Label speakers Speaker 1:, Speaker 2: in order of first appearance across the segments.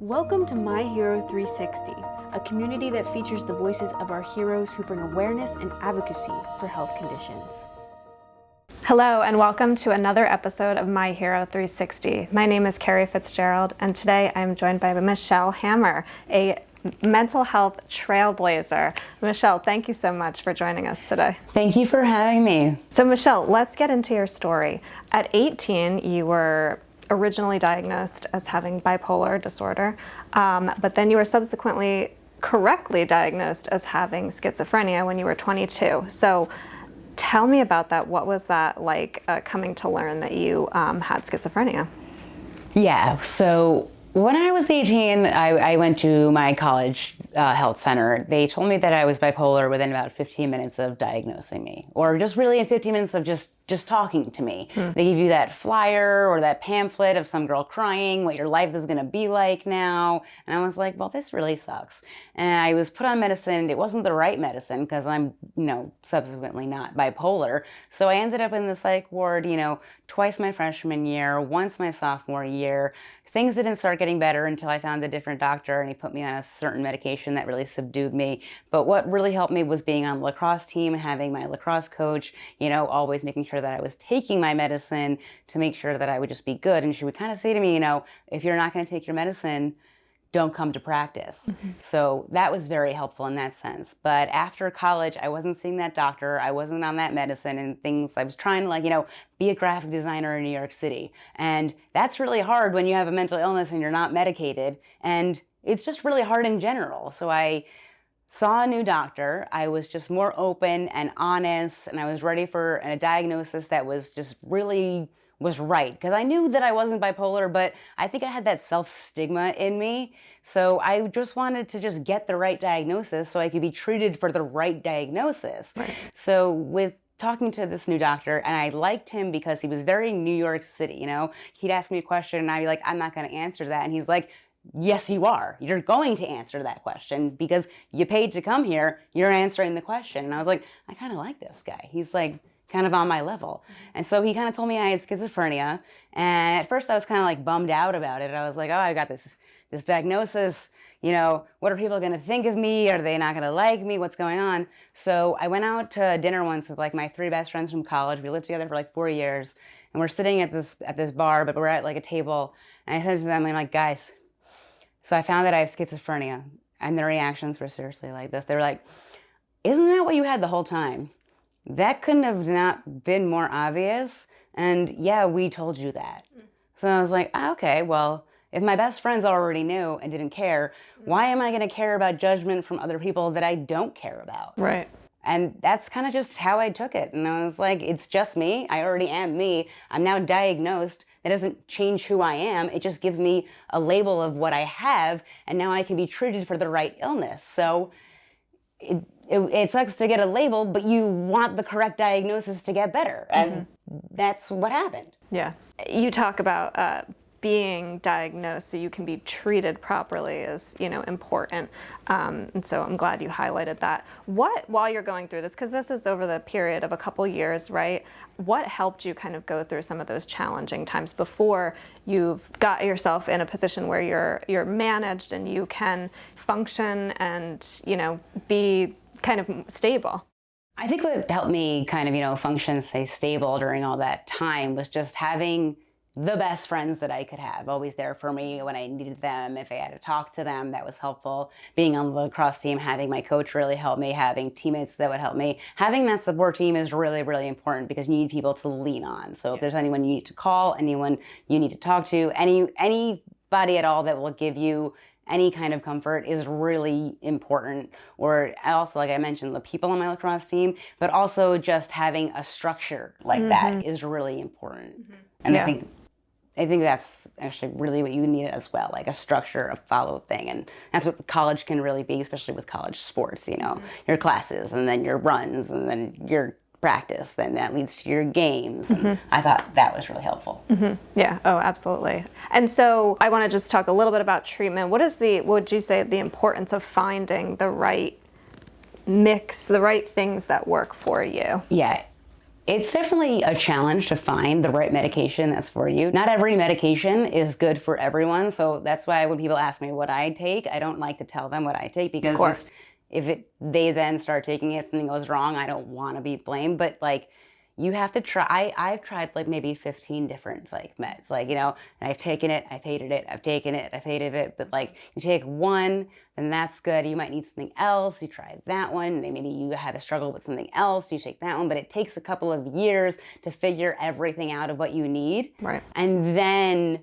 Speaker 1: Welcome to My Hero 360, a community that features the voices of our heroes who bring awareness and advocacy for health conditions.
Speaker 2: Hello and welcome to another episode of My Hero 360. My name is Carrie Fitzgerald and today I'm joined by Michelle Hammer, a mental health trailblazer. Michelle, thank you so much for joining us today.
Speaker 3: Thank you for having me.
Speaker 2: So Michelle, let's get into your story. At 18, you were originally diagnosed as having bipolar disorder, but then you were subsequently correctly diagnosed as having schizophrenia when you were 22. So tell me about that. What was that like coming to learn that you had schizophrenia?
Speaker 3: Yeah, so when I was 18, I went to my college health center. They told me that I was bipolar within about 15 minutes of diagnosing me, or just really in 15 minutes of just talking to me. They give you that flyer or that pamphlet of some girl crying, what your life is gonna be like now. And I was like, well, this really sucks. And I was put on medicine. It wasn't the right medicine because I'm, subsequently not bipolar. So I ended up in the psych ward, twice my freshman year, once my sophomore year. Things didn't start getting better until I found a different doctor and he put me on a certain medication that really subdued me. But what really helped me was being on the lacrosse team, having my lacrosse coach, always making sure that I was taking my medicine to make sure that I would just be good. And she would kind of say to me, if you're not going to take your medicine, don't come to practice. So that was very helpful in that sense. But after college, I wasn't seeing that doctor. I wasn't on that medicine and things. I was trying to be a graphic designer in New York City. And that's really hard when you have a mental illness and you're not medicated. And it's just really hard in general. So I saw a new doctor. I was just more open and honest, and I was ready for a diagnosis that was just really was right, because I knew that I wasn't bipolar, but I think I had that self-stigma in me. So I just wanted to just get the right diagnosis so I could be treated for the right diagnosis. Right. So with talking to this new doctor, and I liked him because he was very New York City, he'd ask me a question and I'd be like, I'm not going to answer that. And he's like, yes, you are. You're going to answer that question because you paid to come here. You're answering the question. And I was like, I kind of like this guy. He's like kind of on my level. And so he kind of told me I had schizophrenia. And at first I was kind of bummed out about it. I was like, oh, I got this diagnosis. What are people going to think of me? Are they not going to like me? What's going on? So I went out to dinner once with my three best friends from college. We lived together for 4 years. And we're sitting at this bar, but we're at a table. And I said to them, I'm like, guys, so I found that I have schizophrenia. And their reactions were seriously like this. They were like, isn't that what you had the whole time? That couldn't have not been more obvious. And yeah, we told you that. So I was like, okay, well, if my best friends already knew and didn't care, why am I going to care about judgment from other people that I don't care about?
Speaker 2: Right.
Speaker 3: And that's kind of just how I took it. And I was like, it's just me. I already am me. I'm now diagnosed. That doesn't change who I am. It just gives me a label of what I have. And now I can be treated for the right illness. So it sucks to get a label, but you want the correct diagnosis to get better. And that's what happened.
Speaker 2: Yeah. You talk about being diagnosed so you can be treated properly is, important. And so I'm glad you highlighted that. While you're going through this, because this is over the period of a couple years, right? What helped you kind of go through some of those challenging times before you've got yourself in a position where you're managed and you can function and, be kind of stable?
Speaker 3: I think what helped me kind of, function, stay stable during all that time was just having the best friends that I could have, always there for me when I needed them. If I had to talk to them, that was helpful. Being on the lacrosse team, having my coach really helped me, having teammates that would help me. Having that support team is really, really important because you need people to lean on. So if there's anyone you need to call, anyone you need to talk to, anybody at all that will give you any kind of comfort is really important. Or also, like I mentioned, the people on my lacrosse team, but also just having a structure like that is really important. And yeah. I think that's actually really what you need as well, like a structure, a follow thing. And that's what college can really be, especially with college sports, your classes and then your runs and then your practice, then that leads to your games. And I thought that was really helpful.
Speaker 2: Yeah, oh, absolutely. And so I want to just talk a little bit about treatment. What would you say the importance of finding the right mix, the right things that work for you?
Speaker 3: Yeah. It's definitely a challenge to find the right medication that's for you. Not every medication is good for everyone, so that's why when people ask me what I take, I don't like to tell them what I take, because they then start taking it, something goes wrong, I don't want to be blamed. But like, you have to try. I've tried like maybe 15 different like meds, like, and I've taken it, I've hated it, I've taken it, I've hated it. But like, you take one, then that's good. You might need something else. You try that one, then maybe you have a struggle with something else. You take that one, but it takes a couple of years to figure everything out of what you need.
Speaker 2: Right.
Speaker 3: And then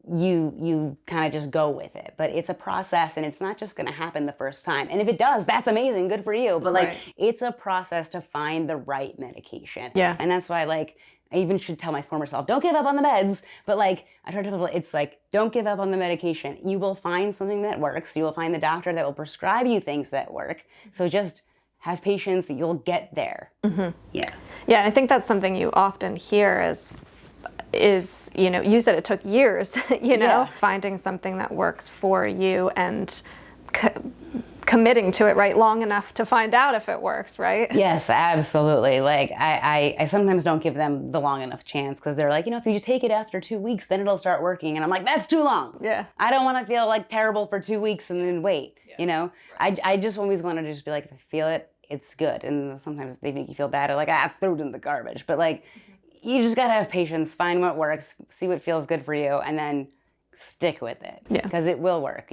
Speaker 3: you kind of just go with it. But it's a process, and it's not just going to happen the first time. And if it does, that's amazing, good for you. But like, it's a process to find the right medication.
Speaker 2: Yeah.
Speaker 3: And that's why, like, I even should tell my former self, don't give up on the meds. But like, I try to tell people, it's like, don't give up on the medication. You will find something that works. You will find the doctor that will prescribe you things that work. So just have patience, you'll get there. Mm-hmm. Yeah.
Speaker 2: Yeah, I think that's something you often hear is, you said it took years, finding something that works for you and committing to it, right, long enough to find out if it works, right?
Speaker 3: Yes, absolutely. Like, I sometimes don't give them the long enough chance, because they're like, if you take it after 2 weeks, then it'll start working. And I'm like, that's too long.
Speaker 2: Yeah.
Speaker 3: I don't want to feel like terrible for 2 weeks and then wait, Right. I just always want to just be like, if I feel it, it's good. And sometimes they make you feel bad, or like, throw it in the garbage. But like, you just got to have patience, find what works, see what feels good for you, and then stick with it, because it will work,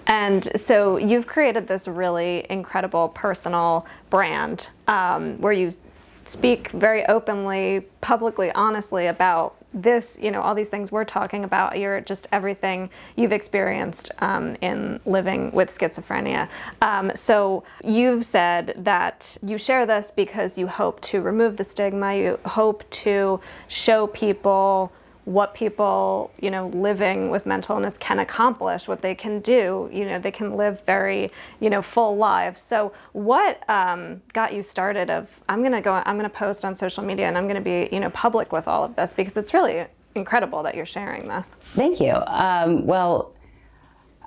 Speaker 2: And so you've created this really incredible personal brand where you speak very openly, publicly, honestly about this, all these things we're talking about. You're just everything you've experienced in living with schizophrenia. So you've said that you share this because you hope to remove the stigma. You hope to show people what people, living with mental illness can accomplish, what they can do. They can live very, full lives. So what got you started I'm going to post on social media, and I'm going to be, public with all of this, because it's really incredible that you're sharing this.
Speaker 3: Thank you. Well,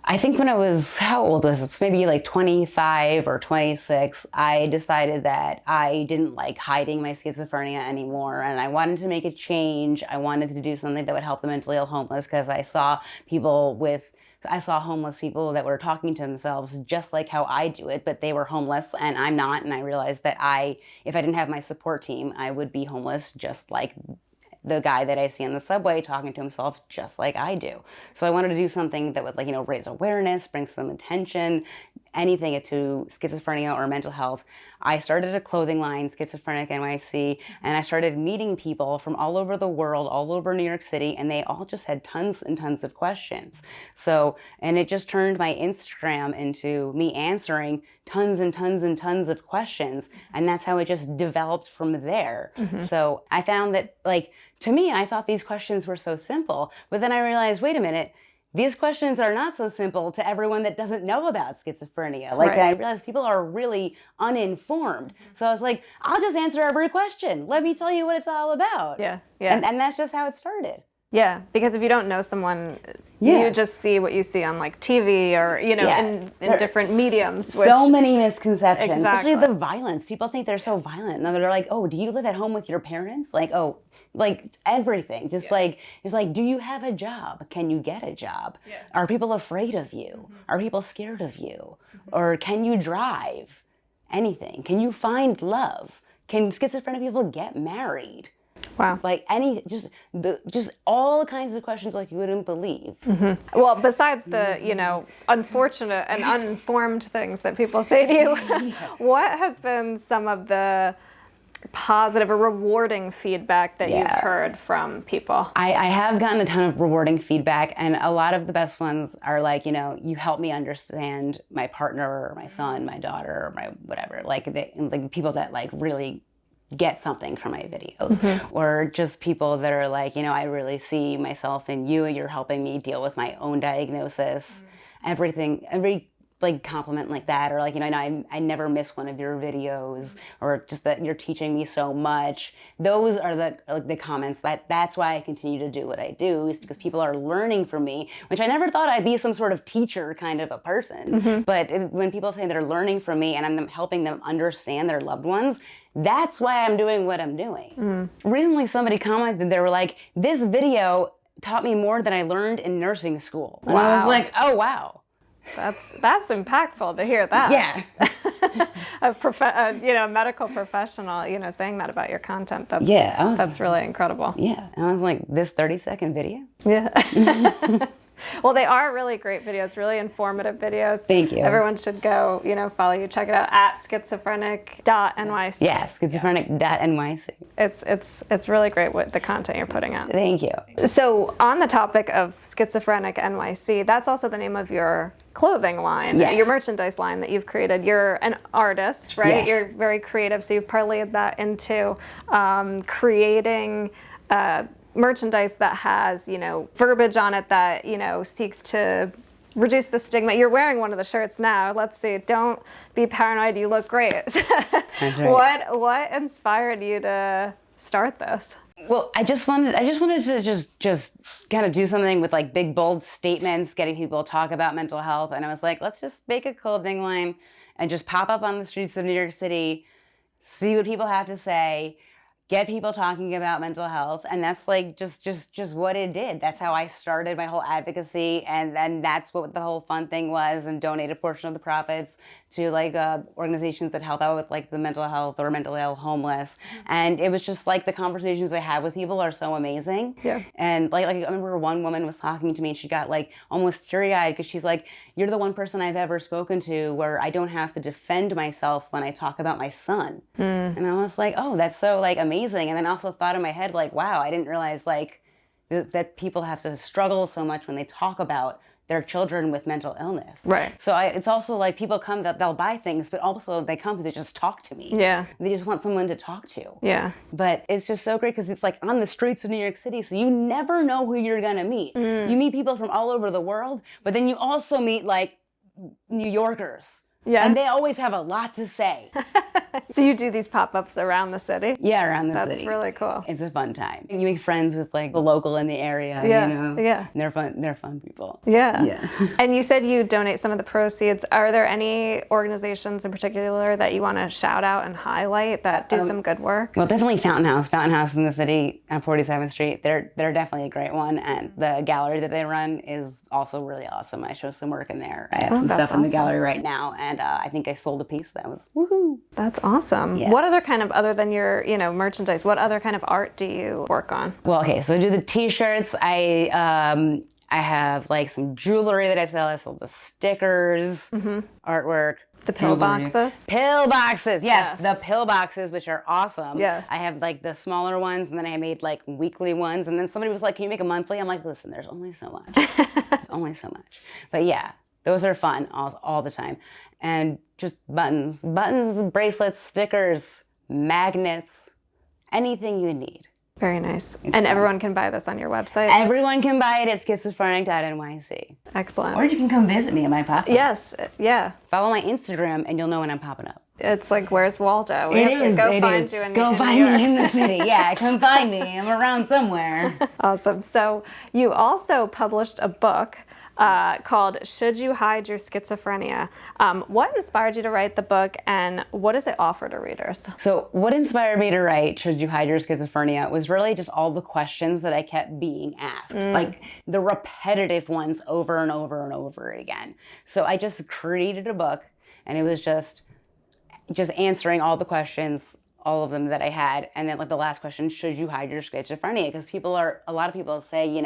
Speaker 3: I think when I was, how old was it? Maybe like 25 or 26, I decided that I didn't like hiding my schizophrenia anymore, and I wanted to make a change. I wanted to do something that would help the mentally ill homeless, because I saw homeless people that were talking to themselves just like how I do it, but they were homeless and I'm not. And I realized that if I didn't have my support team, I would be homeless just like the guy that I see on the subway talking to himself just like I do. So I wanted to do something that would, raise awareness, bring some attention, anything to schizophrenia or mental health. I started a clothing line, Schizophrenia.nyc, and I started meeting people from all over the world, all over New York City, and they all just had tons and tons of questions. And it just turned my Instagram into me answering tons and tons and tons of questions, and that's how it just developed from there. Mm-hmm. So I found that, to me, I thought these questions were so simple, but then I realized, wait a minute, these questions are not so simple to everyone that doesn't know about schizophrenia.
Speaker 2: Right.
Speaker 3: I realized people are really uninformed. So I was like, I'll just answer every question. Let me tell you what it's all about.
Speaker 2: Yeah.
Speaker 3: And that's just how it started.
Speaker 2: Yeah, because if you don't know someone, you just see what you see on TV or, in different mediums.
Speaker 3: So many misconceptions,
Speaker 2: Exactly.
Speaker 3: especially the violence. People think they're so violent. And they're like, oh, do you live at home with your parents? Everything. Do you have a job? Can you get a job? Yeah. Are people afraid of you? Mm-hmm. Are people scared of you? Mm-hmm. Or can you drive? Anything. Can you find love? Can schizophrenic people get married?
Speaker 2: Wow.
Speaker 3: Just all kinds of questions you wouldn't believe.
Speaker 2: Mm-hmm. Well, besides the, unfortunate and uninformed things that people say to you, what has been some of the positive or rewarding feedback that you've heard from people?
Speaker 3: I have gotten a ton of rewarding feedback, and a lot of the best ones are you help me understand my partner or my son, my daughter, or my whatever, people that really get something from my videos. Mm-hmm. Or just people that are I really see myself in you, you're helping me deal with my own diagnosis. Mm-hmm. like compliment like that, or like, you know, I never miss one of your videos, or just that you're teaching me so much. Those are the comments that's why I continue to do what I do, is because people are learning from me, which I never thought I'd be some sort of teacher kind of a person. But when people say they're learning from me and I'm helping them understand their loved ones, that's why I'm doing what I'm doing. Recently somebody commented, they were like, this video taught me more than I learned in nursing school. And I was like, oh wow.
Speaker 2: That's impactful to hear that.
Speaker 3: Yeah.
Speaker 2: A medical professional, saying that about your content. That's really incredible.
Speaker 3: Yeah. And I was like, this 30-second video?
Speaker 2: Yeah. Well, they are really great videos, really informative videos.
Speaker 3: Thank you.
Speaker 2: Everyone should go, follow you, check it out at schizophrenic.nyc.
Speaker 3: Yeah, schizophrenic.nyc.
Speaker 2: It's really great what the content you're putting out.
Speaker 3: Thank you.
Speaker 2: So on the topic of Schizophrenic NYC, that's also the name of your clothing line,
Speaker 3: yes.
Speaker 2: Your merchandise line that you've created. You're an artist, right?
Speaker 3: Yes.
Speaker 2: You're very creative, so you've parlayed that into creating merchandise that has, verbiage on it that, seeks to reduce the stigma. You're wearing one of the shirts now. Let's see. Don't be paranoid. You look great.
Speaker 3: That's right.
Speaker 2: What inspired you to start this?
Speaker 3: Well, I just wanted to just kind of do something with like big, bold statements, getting people to talk about mental health. And I was like, let's just make a clothing line and just pop up on the streets of New York City, see what people have to say, get people talking about mental health. And that's like just what it did. That's how I started my whole advocacy. And then that's what the whole fun thing was, and donate a portion of the profits to like organizations that help out with like the mental health or mentally ill homeless. And it was just like the conversations I had with people are so amazing.
Speaker 2: Yeah.
Speaker 3: And like I remember one woman was talking to me and she got like almost teary-eyed because she's like, you're the one person I've ever spoken to where I don't have to defend myself when I talk about my son. And I was like, oh, that's so like amazing. And then I also thought in my head, like, wow, I didn't realize like that people have to struggle so much when they talk about their children with mental illness.
Speaker 2: Right.
Speaker 3: So it's also like people come that they'll buy things, but also they come to just talk to me.
Speaker 2: Yeah.
Speaker 3: They just want someone to talk to.
Speaker 2: Yeah.
Speaker 3: But it's just so great because it's like on the streets of New York City, so you never know who you're gonna meet. You meet people from all over the world, but then you also meet like New Yorkers.
Speaker 2: Yeah.
Speaker 3: And they always have a lot to say.
Speaker 2: So you do these pop-ups around the city?
Speaker 3: Yeah, around the city.
Speaker 2: That's really cool.
Speaker 3: It's a fun time. You make friends with like the local in the area,
Speaker 2: Yeah,
Speaker 3: you know?
Speaker 2: yeah.
Speaker 3: And they're fun people.
Speaker 2: Yeah.
Speaker 3: Yeah.
Speaker 2: And you said you donate some of the proceeds. Are there any organizations in particular that you want to shout out and highlight that do some good work?
Speaker 3: Well, definitely Fountain House in the city on 47th Street. They're definitely a great one. And the gallery that they run is also really awesome. I show some work in there. I have some stuff in the gallery right now. And I think I sold a piece that was woohoo.
Speaker 2: That's awesome.
Speaker 3: Yeah.
Speaker 2: What other kind of, other than your, merchandise, what other kind of art do you work on?
Speaker 3: Well, okay, so I do the t-shirts. I have like some jewelry that I sell. I sell the stickers, artwork.
Speaker 2: The pill boxes?
Speaker 3: Pill boxes, yes, the pill boxes, which are awesome.
Speaker 2: Yeah.
Speaker 3: I have like the smaller ones, and then I made like weekly ones, and then somebody was like, can you make a monthly? I'm like, listen, there's only so much. Only so much. But yeah, those are fun all the time. And just buttons, bracelets, stickers, magnets, anything you need.
Speaker 2: Very nice.
Speaker 3: It's
Speaker 2: and
Speaker 3: fun.
Speaker 2: Everyone can buy this on your website?
Speaker 3: Everyone can buy it at schizophrenic.nyc.
Speaker 2: Excellent.
Speaker 3: Or you can come visit me at my pop-up.
Speaker 2: Yes, yeah.
Speaker 3: Follow my Instagram and you'll know when I'm popping up.
Speaker 2: It's like, where's Waldo? We
Speaker 3: It
Speaker 2: have
Speaker 3: is.
Speaker 2: to go
Speaker 3: It
Speaker 2: find
Speaker 3: is.
Speaker 2: you in
Speaker 3: Go
Speaker 2: in
Speaker 3: find
Speaker 2: New York.
Speaker 3: me in the city. Yeah, come find me. I'm around somewhere.
Speaker 2: Awesome. So you also published a book called Should You Hide Your Schizophrenia? What inspired you to write the book, and what does it offer to readers?
Speaker 3: So what inspired me to write Should You Hide Your Schizophrenia was really just all the questions that I kept being asked, like the repetitive ones over and over and over again. So I just created a book, and it was just answering all the questions, all of them that I had. And then like the last question, should you hide your schizophrenia? Because a lot of people say,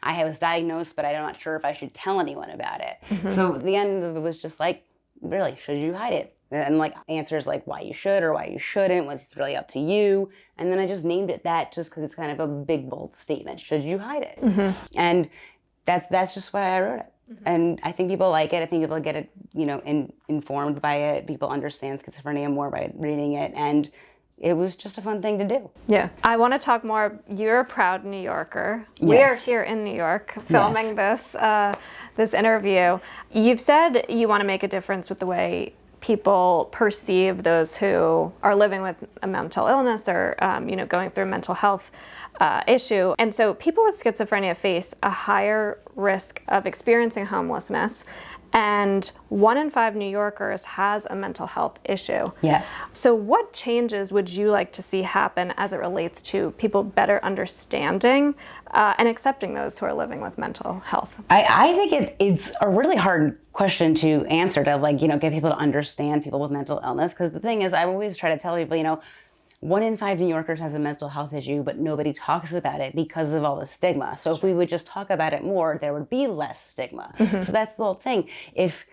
Speaker 3: I was diagnosed, but I'm not sure if I should tell anyone about it. So the end of it was just like, really, should you hide it? And like answers like why you should or why you shouldn't, what's really up to you. And then I just named it that just because it's kind of a big, bold statement. Should you hide it? And that's just why I wrote it. And I think people like it. I think people get it, informed by it. People understand schizophrenia more by reading it. And it was just a fun thing to do.
Speaker 2: Yeah. I want to talk more. You're a proud New Yorker. We are here in New York filming this interview. You've said you want to make a difference with the way people perceive those who are living with a mental illness or, going through a mental health issue. And so people with schizophrenia face a higher risk of experiencing homelessness. And 1 in 5 New Yorkers has a mental health issue.
Speaker 3: Yes.
Speaker 2: So what changes would you like to see happen as it relates to people better understanding and accepting those who are living with mental health?
Speaker 3: I think it's a really hard question to answer, to get people to understand people with mental illness. Because the thing is, I always try to tell people, 1 in 5 New Yorkers has a mental health issue, but nobody talks about it because of all the stigma. So if we would just talk about it more, there would be less stigma. So that's the whole thing. If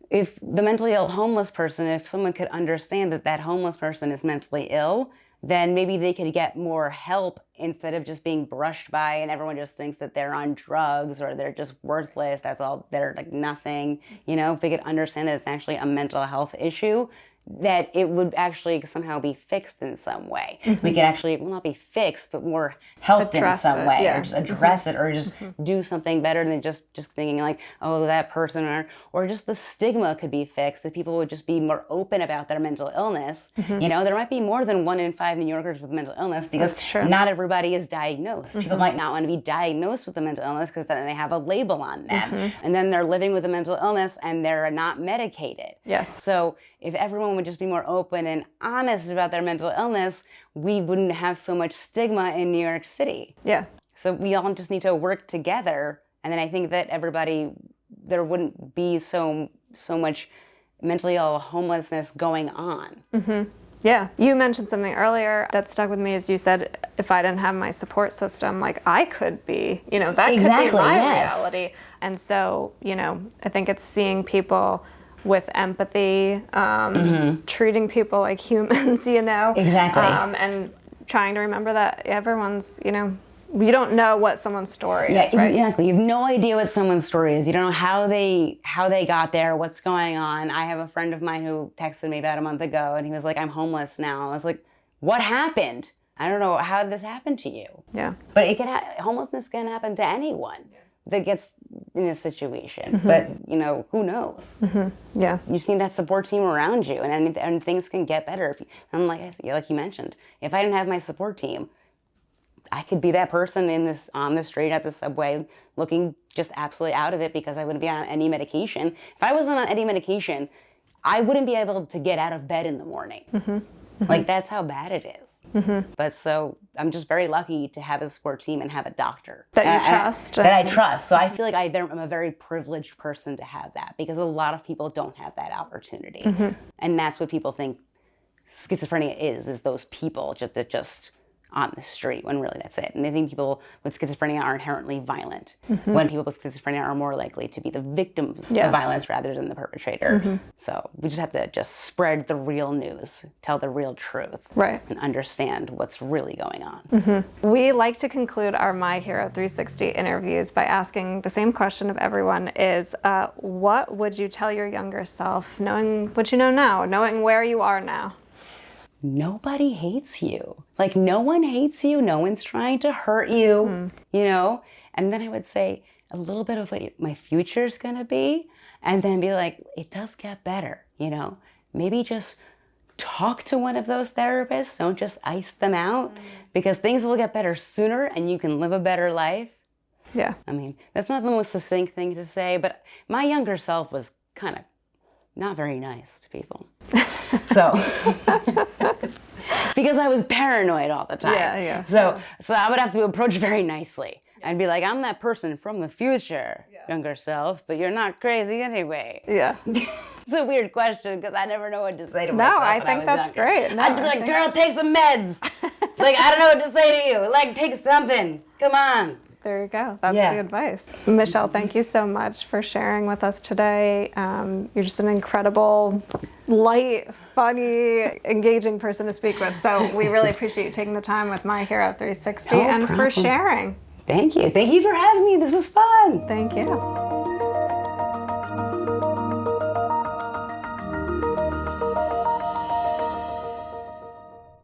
Speaker 3: the mentally ill homeless person, if someone could understand that homeless person is mentally ill, then maybe they could get more help instead of just being brushed by and everyone just thinks that they're on drugs or they're just worthless. That's all, they're nothing. If they could understand that it's actually a mental health issue, that it would actually somehow be fixed in some way. We could actually, not be fixed, but more helped in some way, or just address it, or just do something better than just thinking that person, or just the stigma could be fixed if people would just be more open about their mental illness. There might be more than 1 in 5 New Yorkers with mental illness because not everybody is diagnosed. People might not want to be diagnosed with a mental illness because then they have a label on them, and then they're living with a mental illness and they're not medicated.
Speaker 2: Yes.
Speaker 3: So if everyone would just be more open and honest about their mental illness, we wouldn't have so much stigma in New York City.
Speaker 2: Yeah.
Speaker 3: So we all just need to work together, and then I think that there wouldn't be so much mentally ill homelessness going on.
Speaker 2: Yeah. You mentioned something earlier that stuck with me, as you said, if I didn't have my support system, I could be, that could be my reality. And so, I think it's seeing people with empathy, treating people like humans,
Speaker 3: Exactly.
Speaker 2: And trying to remember that everyone's, you don't know what someone's story is, right?
Speaker 3: Exactly. You have no idea what someone's story is. You don't know how they got there, what's going on. I have a friend of mine who texted me about a month ago, and he was like, "I'm homeless now." I was like, "What happened? I don't know. How did this happen to you?"
Speaker 2: Yeah.
Speaker 3: But homelessness can happen to anyone that gets in a situation. But, who knows?
Speaker 2: Yeah.
Speaker 3: You just need that support team around you, and things can get better. Like you mentioned, if I didn't have my support team, I could be that person on the street at the subway looking just absolutely out of it because I wouldn't be on any medication. If I wasn't on any medication, I wouldn't be able to get out of bed in the morning. That's how bad it is. But so I'm just very lucky to have a support team and have a doctor
Speaker 2: that you trust.
Speaker 3: That I trust. So I feel like I'm a very privileged person to have that because a lot of people don't have that opportunity. And that's what people think schizophrenia is those people that just on the street, when really that's it. And I think people with schizophrenia are inherently violent, when people with schizophrenia are more likely to be the victims of violence rather than the perpetrator. So we just have to just spread the real news, tell the real truth, and understand what's really going on.
Speaker 2: We like to conclude our My Hero 360 interviews by asking the same question of everyone is, what would you tell your younger self, knowing what you know now, knowing where you are now?
Speaker 3: Nobody hates you. No one hates you. No one's trying to hurt you, And then I would say a little bit of what my future's going to be, and then be like, it does get better, Maybe just talk to one of those therapists. Don't just ice them out, because things will get better sooner and you can live a better life.
Speaker 2: Yeah.
Speaker 3: I mean, that's not the most succinct thing to say, but my younger self was kind of not very nice to people. So, because I was paranoid all the time. So I would have to approach very nicely and be like, "I'm that person from the future, younger self, but you're not crazy anyway." Yeah. It's a weird question because I never know what to say to myself.
Speaker 2: No, I think that's great.
Speaker 3: I'd be like, "Girl, take some meds." I don't know what to say to you. Take something. Come on.
Speaker 2: There you go. That's the advice. Michelle, thank you so much for sharing with us today. You're just an incredible, light, funny, engaging person to speak with. So we really appreciate you taking the time with My Hero 360 and for sharing.
Speaker 3: Thank you. Thank you for having me. This was fun.
Speaker 2: Thank you.